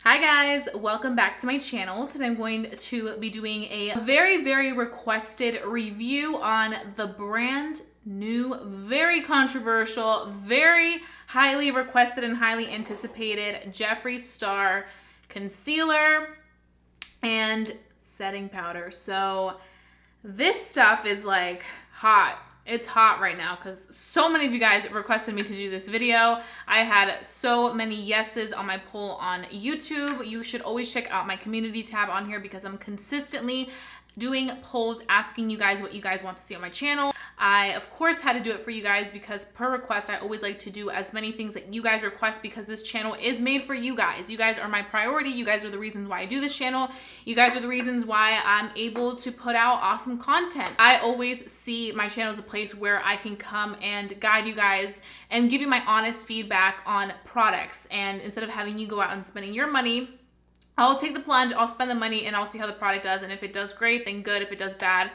Hi guys, welcome back to my channel. Today I'm going to be doing a very requested review on the brand new, very controversial, very highly requested and highly anticipated Jeffree Star concealer and setting powder. So this stuff is like hot. It's hot right now because so many of you guys requested me to do this video. I had so many yeses on my poll on YouTube. You should always check out my community tab on here because I'm consistently doing polls asking you guys what you guys want to see on my channel. I, of course, had to do it for you guys because per request, I always like to do as many things that you guys request because this channel is made for you guys. You guys are my priority. You guys are the reasons why I do this channel. You guys are the reasons why I'm able to put out awesome content. I always see my channel as a place where I can come and guide you guys and give you my honest feedback on products. And instead of having you go out and spending your money, I'll take the plunge, I'll spend the money, and I'll see how the product does. And if it does great, then good. If it does bad,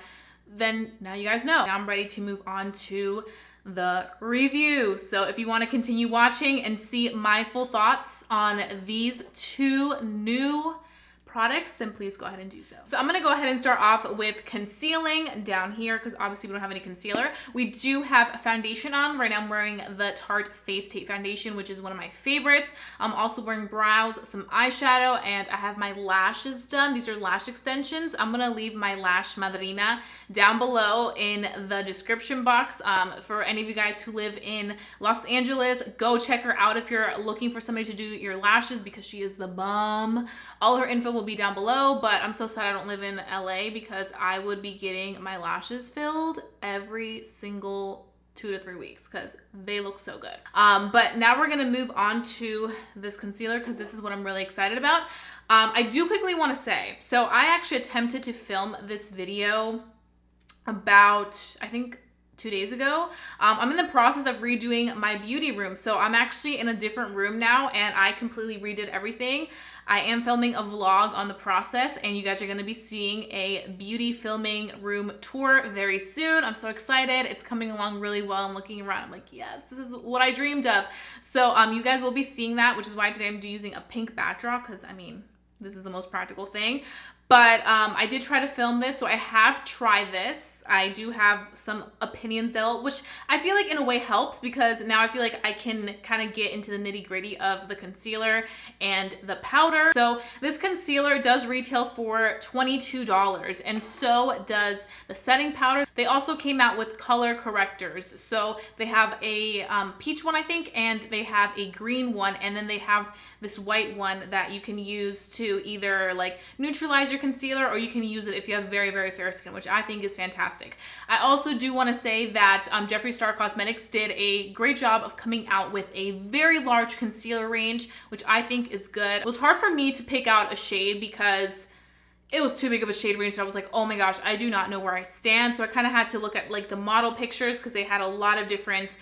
then now you guys know. Now I'm ready to move on to the review. So if you want to continue watching and see my full thoughts on these two new products, then please go ahead and do so. So I'm gonna go ahead and start off with concealing down here because obviously we don't have any concealer. We do have foundation on. Right now I'm wearing the Tarte Face Tape Foundation, which is one of my favorites. I'm also wearing brows, some eyeshadow, and I have my lashes done. These are lash extensions. I'm gonna leave my lash madrina down below in the description box. For any of you guys who live in Los Angeles, go check her out if you're looking for somebody to do your lashes because she is the bomb. All her info will be down below, but I'm so sad I don't live in LA because I would be getting my lashes filled every single 2 to 3 weeks because they look so good. But now we're gonna move on to this concealer because this is what I'm really excited about. I do quickly want to say, so I actually attempted to film this video about, I think, 2 days ago. I'm in the process of redoing my beauty room. So I'm actually in a different room now and I completely redid everything. I am filming a vlog on the process and you guys are gonna be seeing a beauty filming room tour very soon. I'm so excited. It's coming along really well. I'm looking around. I'm like, yes, this is what I dreamed of. So you guys will be seeing that, which is why today I'm using a pink backdrop because I mean, this is the most practical thing. But I did try to film this, so I have tried this. I do have some opinions developed, which I feel like in a way helps because now I feel like I can kind of get into the nitty gritty of the concealer and the powder. So this concealer does retail for $22 and so does the setting powder. They also came out with color correctors. So they have a peach one, I think, and they have a green one, and then they have this white one that you can use to either like neutralize your concealer or you can use it if you have very fair skin, which I think is fantastic. I also do want to say that Jeffree Star Cosmetics did a great job of coming out with a very large concealer range, which I think is good. It was hard for me to pick out a shade because it was too big of a shade range. So I was like, oh my gosh, I do not know where I stand. So I kind of had to look at like the model pictures because they had a lot of different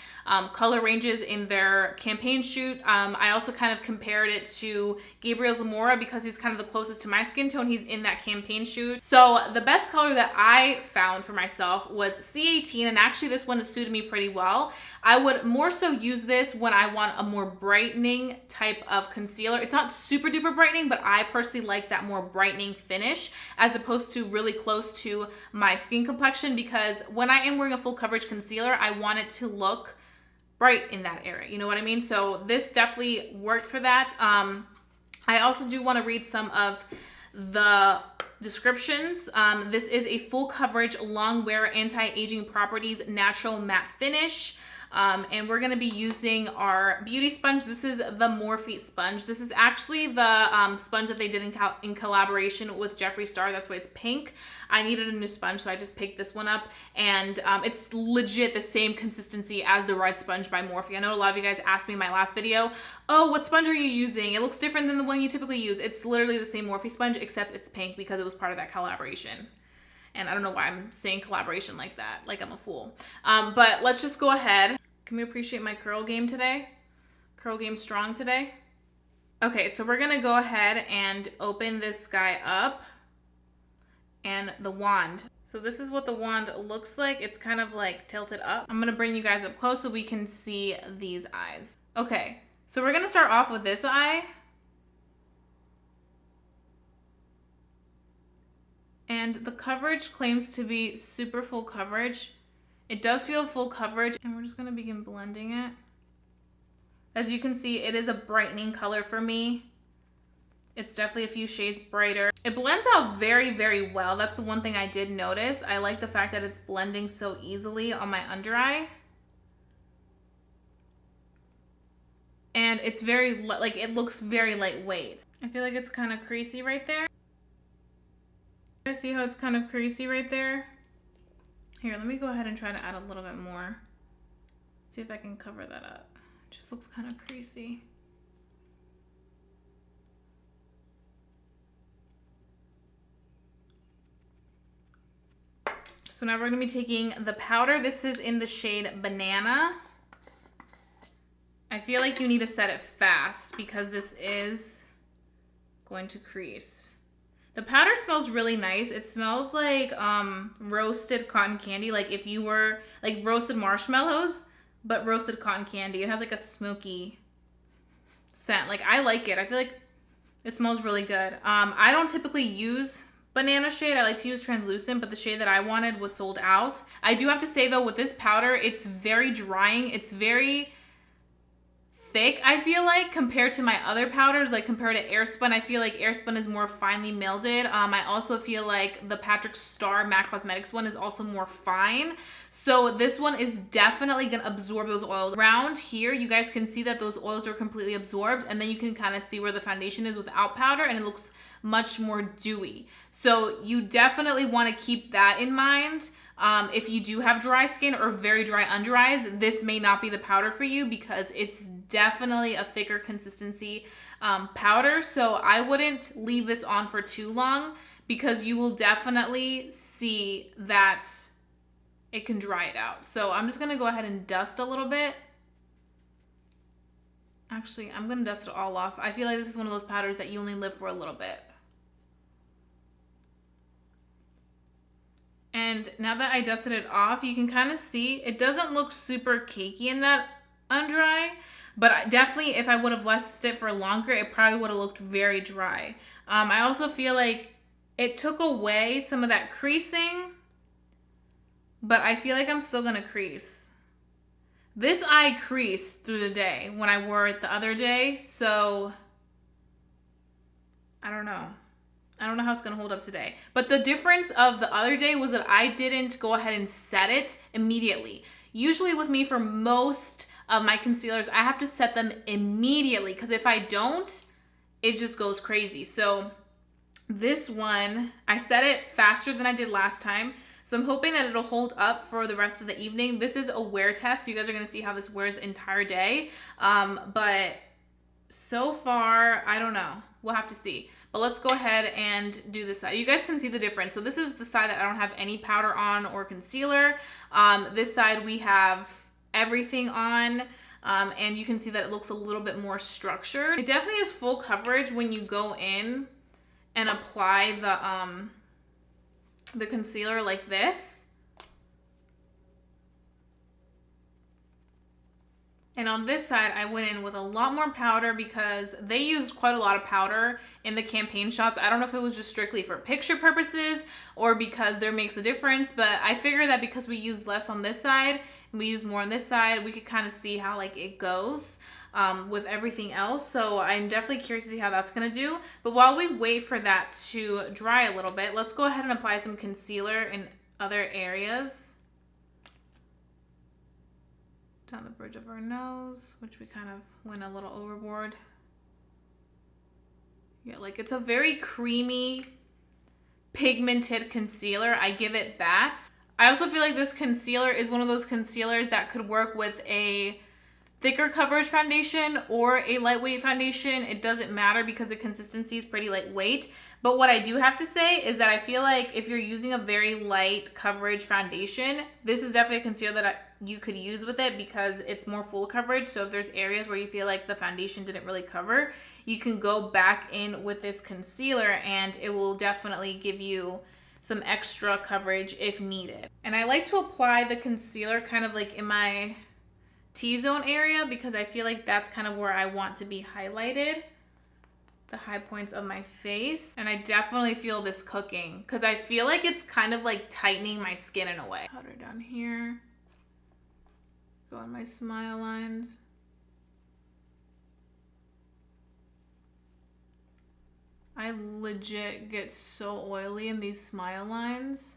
color ranges in their campaign shoot. I also kind of compared it to Gabriel Zamora because he's kind of the closest to my skin tone. He's in that campaign shoot. So the best color that I found for myself was C18, and actually this one suited me pretty well. I would more so use this when I want a more brightening type of concealer. It's not super duper brightening, but I personally like that more brightening finish as opposed to really close to my skin complexion because when I am wearing a full coverage concealer, I want it to look bright in that area. You know what I mean? So this definitely worked for that. I also do want to read some of the descriptions. This is a full coverage, long wear, anti-aging properties, natural matte finish. And we're gonna be using our beauty sponge. This is the Morphe sponge. This is actually the sponge that they did in collaboration with Jeffree Star. That's why it's pink. I needed a new sponge, so I just picked this one up. And it's legit the same consistency as the red sponge by Morphe. I know a lot of you guys asked me in my last video, oh, what sponge are you using? It looks different than the one you typically use. It's literally the same Morphe sponge, except it's pink because it was part of that collaboration. And I don't know why I'm saying collaboration like that, like I'm a fool. But let's just go ahead. Can we appreciate my curl game today? Curl game strong today. Okay, so we're gonna go ahead and open this guy up and the wand. So this is what the wand looks like. It's kind of like tilted up. I'm gonna bring you guys up close so we can see these eyes. Okay, so we're gonna start off with this eye. And the coverage claims to be super full coverage. It does feel full coverage, and we're just gonna begin blending it. As you can see, it is a brightening color for me. It's definitely a few shades brighter. It blends out very, very well. That's the one thing I did notice. I like the fact that it's blending so easily on my under eye. And it's very, like, it looks very lightweight. I feel like it's kind of creasy right there. I see how it's kind of creasy right there. Here, let me go ahead and try to add a little bit more. See if I can cover that up. It just looks kind of creasy. So now we're gonna be taking the powder. This is in the shade Banana. I feel like you need to set it fast because this is going to crease. The powder smells really nice. It smells like roasted cotton candy, like if you were like roasted marshmallows, but roasted cotton candy. It has like a smoky scent. Like I like it. I feel like it smells really good. I don't typically use Banana shade. I like to use translucent, but the shade that I wanted was sold out. I do have to say though, with this powder, it's very drying. It's very thick, I feel like, compared to my other powders, like compared to Airspun. I feel like Airspun is more finely milded. I also feel like the Patrick Star Matte Cosmetics one is also more fine. So this one is definitely gonna absorb those oils. Around here, you guys can see that those oils are completely absorbed, and then you can kind of see where the foundation is without powder, and it looks much more dewy. So you definitely want to keep that in mind. If you do have dry skin or very dry under eyes, this may not be the powder for you because it's definitely a thicker consistency powder. So I wouldn't leave this on for too long because you will definitely see that it can dry it out. So I'm just gonna go ahead and dust a little bit. Actually, I'm gonna dust it all off. I feel like this is one of those powders that you only live for a little bit. And now that I dusted it off, you can kind of see it doesn't look super cakey in that under eye, but definitely if I would have left it for longer, it probably would have looked very dry. I also feel like it took away some of that creasing, but I feel like I'm still gonna crease. This eye creased through the day when I wore it the other day, so I don't know. I don't know how it's gonna hold up today. But the difference of the other day was that I didn't go ahead and set it immediately. Usually with me, for most of my concealers, I have to set them immediately because if I don't, it just goes crazy. So this one, I set it faster than I did last time. So I'm hoping that it'll hold up for the rest of the evening. This is a wear test. So you guys are gonna see how this wears the entire day. But so far, I don't know. We'll have to see. But let's go ahead and do this side. You guys can see the difference. So this is the side that I don't have any powder on or concealer. This side we have everything on. And you can see that it looks a little bit more structured. It definitely is full coverage when you go in and apply the concealer like this. And on this side, I went in with a lot more powder because they used quite a lot of powder in the campaign shots. I don't know if it was just strictly for picture purposes or because there makes a difference, but I figured that because we used less on this side and we used more on this side, we could kind of see how like it goes with everything else. So I'm definitely curious to see how that's gonna do. But while we wait for that to dry a little bit, let's go ahead and apply some concealer in other areas. Down the bridge of our nose, which we kind of went a little overboard. Yeah, like it's a very creamy, pigmented concealer. I give it that. I also feel like this concealer is one of those concealers that could work with a thicker coverage foundation or a lightweight foundation. It doesn't matter because the consistency is pretty lightweight. But what I do have to say is that I feel like if you're using a very light coverage foundation, this is definitely a concealer that you could use with it because it's more full coverage. So if there's areas where you feel like the foundation didn't really cover, you can go back in with this concealer and it will definitely give you some extra coverage if needed. And I like to apply the concealer kind of like in my T-zone area because I feel like that's kind of where I want to be highlighted. the high points of my face. And I definitely feel this cooking because I feel like it's kind of like tightening my skin in a way. Powder down here. Go on my smile lines. I legit get so oily in these smile lines.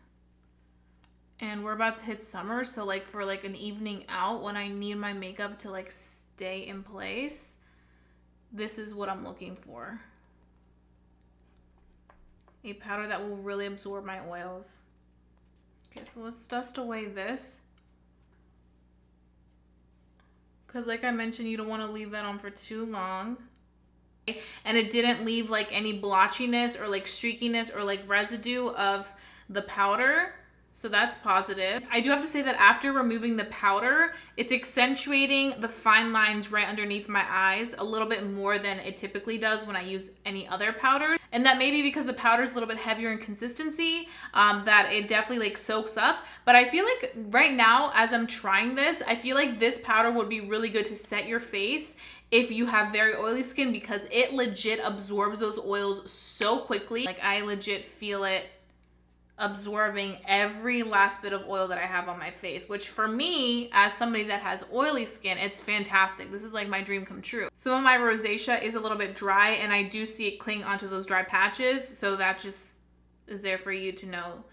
And we're about to hit summer, so like for like an evening out when I need my makeup to like stay in place, this is what I'm looking for. A powder that will really absorb my oils. Okay, so let's dust away this. Because like I mentioned, you don't want to leave that on for too long. And it didn't leave like any blotchiness or like streakiness or like residue of the powder. So that's positive. I do have to say that after removing the powder, it's accentuating the fine lines right underneath my eyes a little bit more than it typically does when I use any other powder. And that may be because the powder is a little bit heavier in consistency, that it definitely like soaks up. But I feel like right now, as I'm trying this, I feel like this powder would be really good to set your face if you have very oily skin because it legit absorbs those oils so quickly. Like I legit feel it absorbing every last bit of oil that I have on my face, which for me, as somebody that has oily skin, it's fantastic. This is like my dream come true. Some of my rosacea is a little bit dry and I do see it cling onto those dry patches. So that just is there for you to know.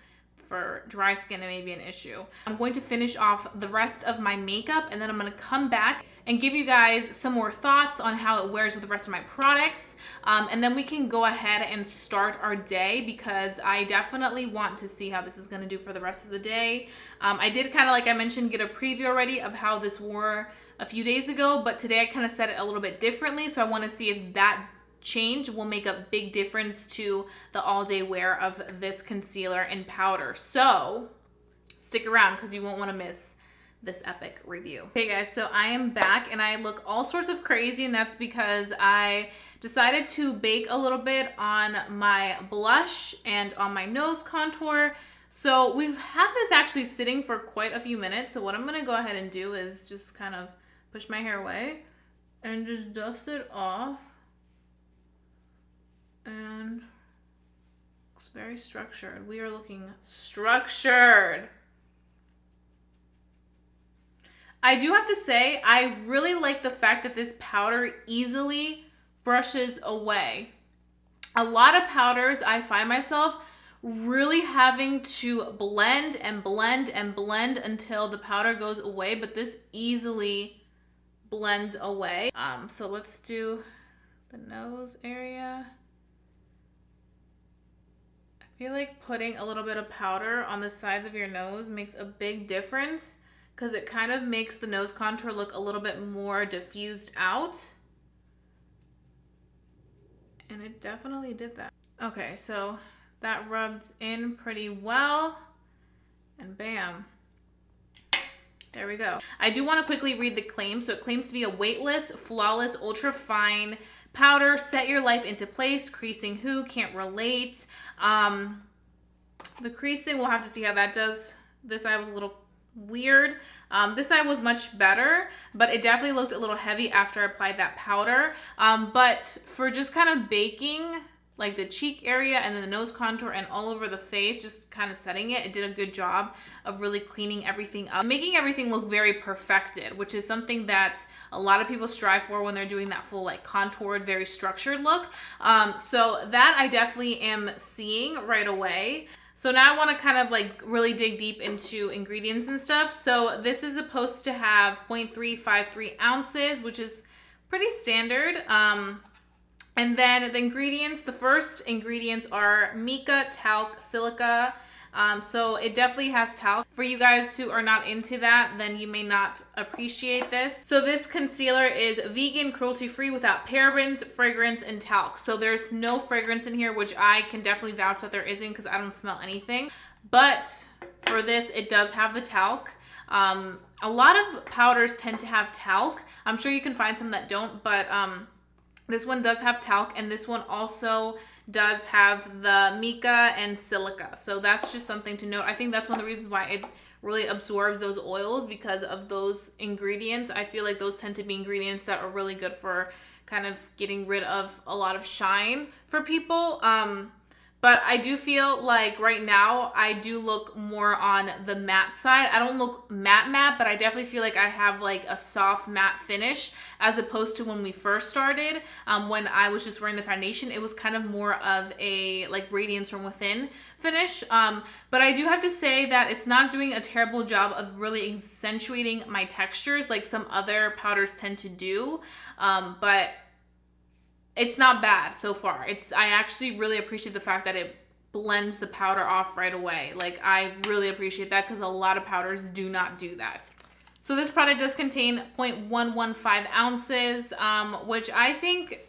For dry skin, it may be an issue. I'm going to finish off the rest of my makeup and then I'm going to come back and give you guys some more thoughts on how it wears with the rest of my products. And then we can go ahead and start our day because I definitely want to see how this is going to do for the rest of the day. I did kind of, like I mentioned, get a preview already of how this wore a few days ago, but today I kind of set it a little bit differently. So I want to see if that change will make a big difference to the all-day wear of this concealer and powder. So stick around because you won't want to miss this epic review. Okay guys, so I am back and I look all sorts of crazy, and that's because I decided to bake a little bit on my blush and on my nose contour. So we've had this actually sitting for quite a few minutes. So what I'm gonna go ahead and do is just kind of push my hair away and just dust it off. And looks very structured. We are looking structured. I do have to say, I really like the fact that this powder easily brushes away. A lot of powders, I find myself really having to blend and blend and blend until the powder goes away, but this easily blends away. So let's do the nose area. I feel like putting a little bit of powder on the sides of your nose makes a big difference because it kind of makes the nose contour look a little bit more diffused out. And it definitely did that. Okay, so that rubbed in pretty well. And bam. There we go. I do want to quickly read the claim. So it claims to be a weightless, flawless, ultra fine powder. Set your life into place. Creasing who? Can't relate. The creasing, we'll have to see how that does. This eye was a little weird. This eye was much better, but it definitely looked a little heavy after I applied that powder. But for just kind of baking like the cheek area and then the nose contour and all over the face, just kind of setting it, it did a good job of really cleaning everything up, making everything look very perfected, which is something that a lot of people strive for when they're doing that full like contoured, very structured look. So that I definitely am seeing right away. So now I want to kind of like really dig deep into ingredients and stuff. So this is supposed to have 0.353 ounces, which is pretty standard. And then the ingredients, the first ingredients are mica, talc, silica. So it definitely has talc. For you guys who are not into that, then you may not appreciate this. So this concealer is vegan, cruelty-free, without parabens, fragrance, and talc. So there's no fragrance in here, which I can definitely vouch that there isn't because I don't smell anything. But for this, it does have the talc. A lot of powders tend to have talc. I'm sure you can find some that don't, but this one does have talc, and this one also does have the mica and silica. So that's just something to note. I think that's one of the reasons why it really absorbs those oils, because of those ingredients. I feel like those tend to be ingredients that are really good for kind of getting rid of a lot of shine for people. But I do feel like right now I do look more on the matte side. I don't look matte, but I definitely feel like I have like a soft matte finish as opposed to when we first started. When I was just wearing the foundation, it was kind of more of a like radiance from within finish. But I do have to say that it's not doing a terrible job of really accentuating my textures like some other powders tend to do. But it's not bad so far. I actually really appreciate the fact that it blends the powder off right away. Like, I really appreciate that because a lot of powders do not do that. So this product does contain 0.115 ounces, which I think,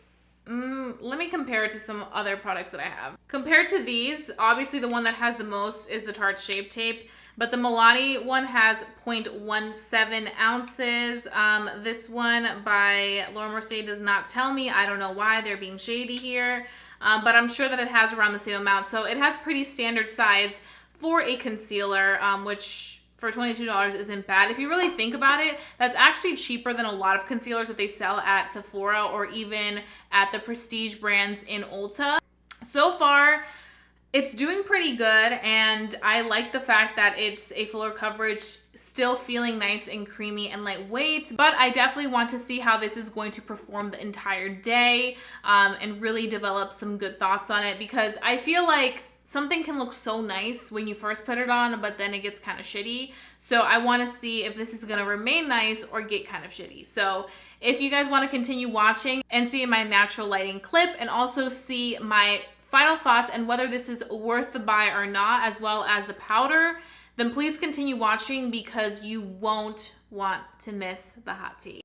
let me compare it to some other products that I have. Compared to these, obviously the one that has the most is the Tarte Shape Tape, but the Milani one has 0.17 ounces. This one by Laura Mercier does not tell me. I don't know why they're being shady here, but I'm sure that it has around the same amount. So it has pretty standard size for a concealer, which for $22 isn't bad. If you really think about it, that's actually cheaper than a lot of concealers that they sell at Sephora or even at the prestige brands in Ulta. So far, it's doing pretty good, and I like the fact that it's a fuller coverage, still feeling nice and creamy and lightweight, but I definitely want to see how this is going to perform the entire day, and really develop some good thoughts on it, because I feel like something can look so nice when you first put it on, but then it gets kind of shitty. So I want to see if this is going to remain nice or get kind of shitty. So if you guys want to continue watching and see my natural lighting clip and also see my final thoughts and whether this is worth the buy or not, as well as the powder, then please continue watching because you won't want to miss the hot tea.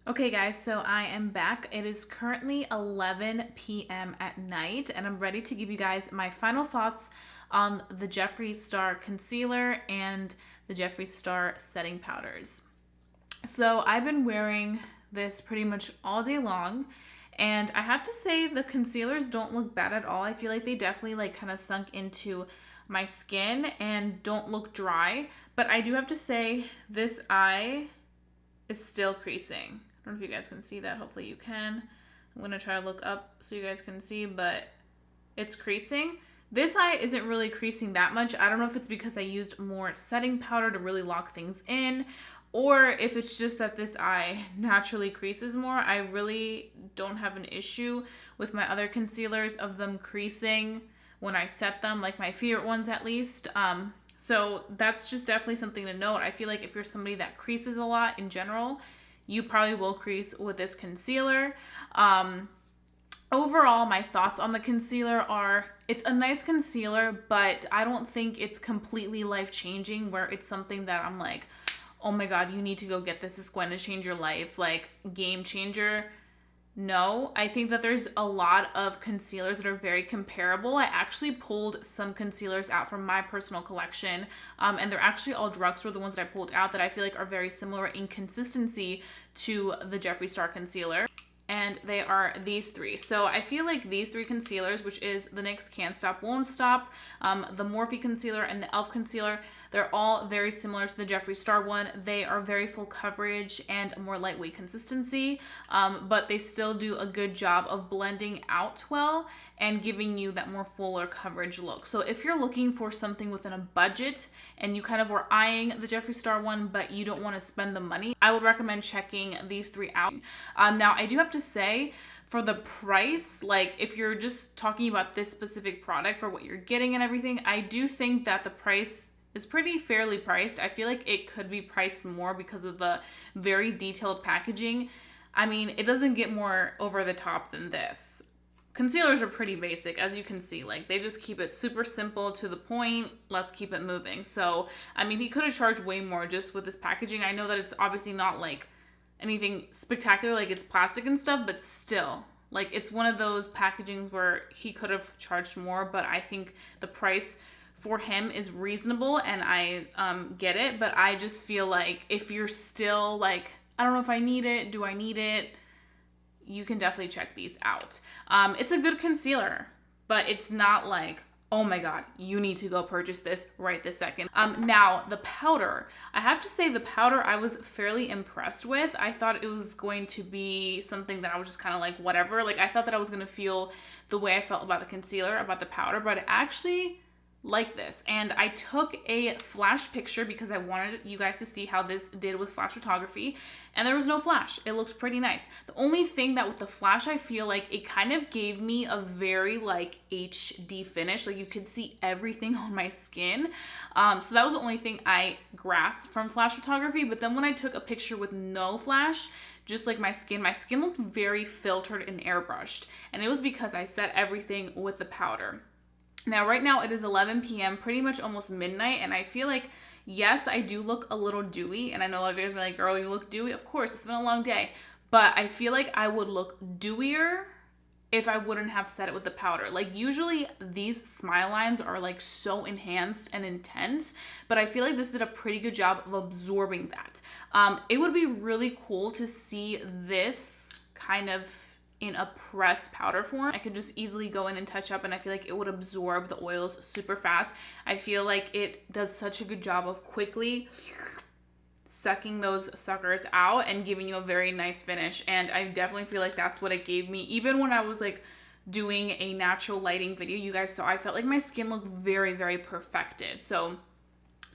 Okay guys, so I am back. It is currently 11 p.m. at night, and I'm ready to give you guys my final thoughts on the Jeffree Star Concealer and the Jeffree Star Setting Powders. So I've been wearing this pretty much all day long, and I have to say the concealers don't look bad at all. I feel like they definitely like kind of sunk into my skin and don't look dry, but I do have to say this eye is still creasing. I don't know if you guys can see that. Hopefully you can. I'm going to try to look up so you guys can see, but it's creasing. This eye isn't really creasing that much. I don't know if it's because I used more setting powder to really lock things in, or if it's just that this eye naturally creases more. I really don't have an issue with my other concealers of them creasing when I set them, like my favorite ones at least. So that's just definitely something to note. I feel like if you're somebody that creases a lot in general, you probably will crease with this concealer. Overall, my thoughts on the concealer are, it's a nice concealer, but I don't think it's completely life-changing where it's something that I'm like, oh my God, you need to go get this. It's going to change your life, like game changer. No, I think that there's a lot of concealers that are very comparable. I actually pulled some concealers out from my personal collection, and they're actually all drugstore, the ones that I pulled out, that I feel like are very similar in consistency to the Jeffree Star concealer. And they are these three. So I feel like these three concealers, which is the NYX Can't Stop Won't Stop, the Morphe concealer, and the e.l.f. concealer, they're all very similar to the Jeffree Star one. They are very full coverage and more lightweight consistency, but they still do a good job of blending out well and giving you that more fuller coverage look. So if you're looking for something within a budget and you kind of were eyeing the Jeffree Star one, but you don't want to spend the money, I would recommend checking these three out. Now, I do have to say, for the price, like if you're just talking about this specific product for what you're getting and everything, I do think that the price is pretty fairly priced. I feel like it could be priced more because of the very detailed packaging. I mean, it doesn't get more over the top than this. Concealers are pretty basic, as you can see. Like, they just keep it super simple, to the point, let's keep it moving. So, I mean, he could have charged way more just with this packaging. I know that it's obviously not like anything spectacular, like it's plastic and stuff, but still, like, it's one of those packagings where he could have charged more, but I think the price for him is reasonable, and I get it. But I just feel like if you're still like, I don't know if I need it, do I need it, you can definitely check these out. It's a good concealer, but it's not like, oh my God, you need to go purchase this right this second. Now the powder, I have to say the powder I was fairly impressed with. I thought it was going to be something that I was just kind of like, whatever. Like I thought that I was going to feel the way I felt about the concealer, about the powder, but I actually like this. And I took a flash picture because I wanted you guys to see how this did with flash photography, and there was no flash. It looks pretty nice. The only thing that with the flash, I feel like it kind of gave me a very like HD finish. Like you could see everything on my skin. So that was the only thing I grasped from flash photography. But then when I took a picture with no flash, just like my skin looked very filtered and airbrushed. And it was because I set everything with the powder. Now, right now it is 11 p.m., pretty much almost midnight, and I feel like, yes, I do look a little dewy, and I know a lot of you guys are like, girl, you look dewy. Of course, it's been a long day, but I feel like I would look dewier if I wouldn't have set it with the powder. Like usually these smile lines are like so enhanced and intense, but I feel like this did a pretty good job of absorbing that. It would be really cool to see this kind of in a pressed powder form. I could just easily go in and touch up, and I feel like it would absorb the oils super fast. I feel like it does such a good job of quickly sucking those suckers out and giving you a very nice finish. And I definitely feel like that's what it gave me. Even when I was like doing a natural lighting video, you guys saw, I felt like my skin looked very, very perfected. So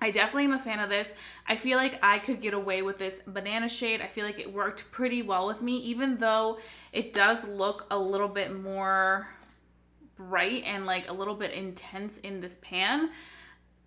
I definitely am a fan of this. I feel like I could get away with this banana shade. I feel like it worked pretty well with me, even though it does look a little bit more bright and like a little bit intense in this pan.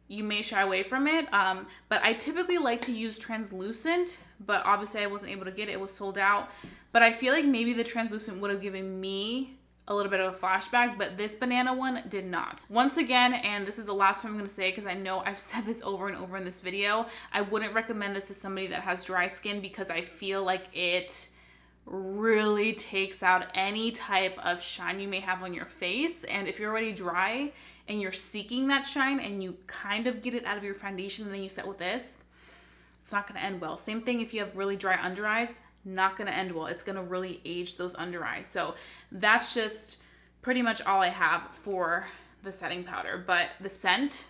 You may shy away from it, but I typically like to use translucent, but obviously I wasn't able to get it. It was sold out, but I feel like maybe the translucent would have given me a little bit of a flashback, but this banana one did not. Once again, and this is the last time I'm gonna say, because I know I've said this over and over in this video, I wouldn't recommend this to somebody that has dry skin because I feel like it really takes out any type of shine you may have on your face. And if you're already dry and you're seeking that shine and you kind of get it out of your foundation and then you set with this, it's not gonna end well. Same thing if you have really dry under eyes, not gonna end well. It's gonna really age those under eyes. So that's just pretty much all I have for the setting powder. But the scent,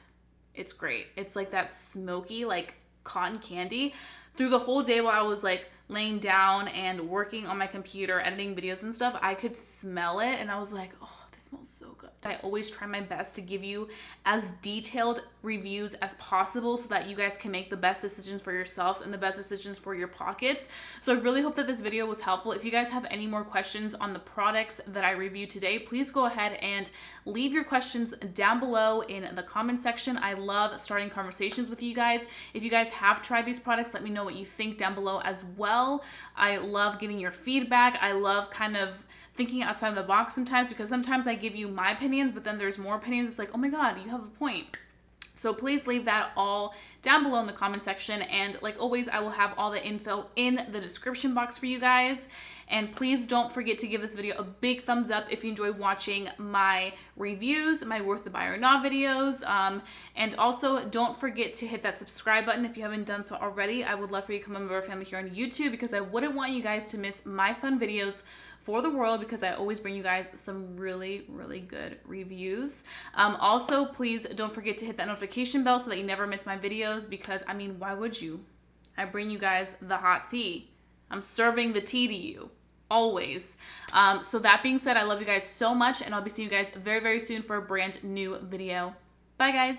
it's great. It's like that smoky, like cotton candy. Through the whole day while I was like laying down and working on my computer, editing videos and stuff, I could smell it and I was like, oh, this smells so good. I always try my best to give you as detailed reviews as possible so that you guys can make the best decisions for yourselves and the best decisions for your pockets. So I really hope that this video was helpful. If you guys have any more questions on the products that I reviewed today, please go ahead and leave your questions down below in the comment section. I love starting conversations with you guys. If you guys have tried these products, let me know what you think down below as well. I love getting your feedback. I love kind of thinking outside of the box sometimes, because sometimes I give you my opinions, but then there's more opinions. It's like, oh my God, you have a point. So please leave that all down below in the comment section. And like always, I will have all the info in the description box for you guys. And please don't forget to give this video a big thumbs up if you enjoy watching my reviews, my Worth the Buy or Not videos. And also don't forget to hit that subscribe button if you haven't done so already. I would love for you to come member of our family here on YouTube, because I wouldn't want you guys to miss my fun videos for the world, because I always bring you guys some really, really good reviews. Also, please don't forget to hit that notification bell so that you never miss my videos, because I mean, why would you? I bring you guys the hot tea. I'm serving the tea to you, always. So that being said, I love you guys so much, and I'll be seeing you guys very, very soon for a brand new video. Bye, guys.